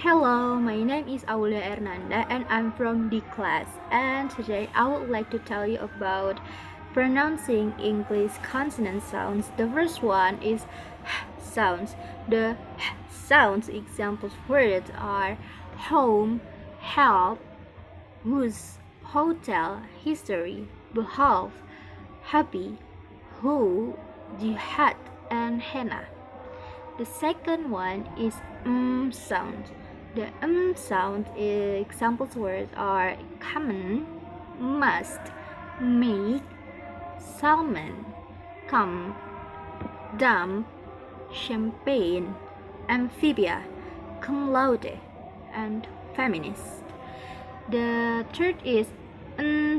Hello, my name is Aulia Ernanda and I'm from D class. And today I would like to tell you about pronouncing English consonant sounds. The first one is sounds. The sounds examples words are home, help, whose, hotel, history, behalf, happy, who, jihad, and henna. The second one is sound. The sound examples words are common, must, make, salmon, come, dump, champagne, amphibia, cum laude, and feminist. The third is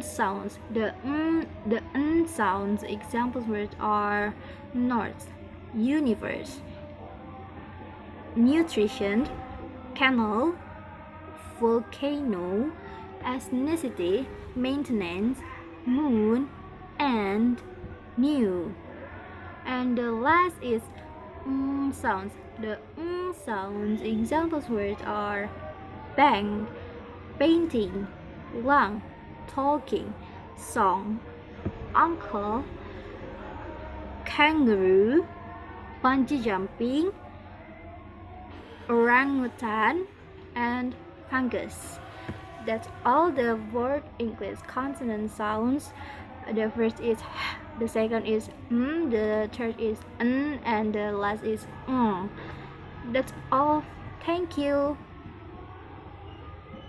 sounds. The sounds examples words are north, universe, nutrition, camel, volcano, ethnicity, maintenance, moon, and new. And the last is sounds. The sounds examples words are bank, painting, lung, talking, song, uncle, kangaroo, bungee jumping, orangutan, and fungus. That's all the word English consonant sounds. The first is the second is the third is and the last is That's all. Thank you.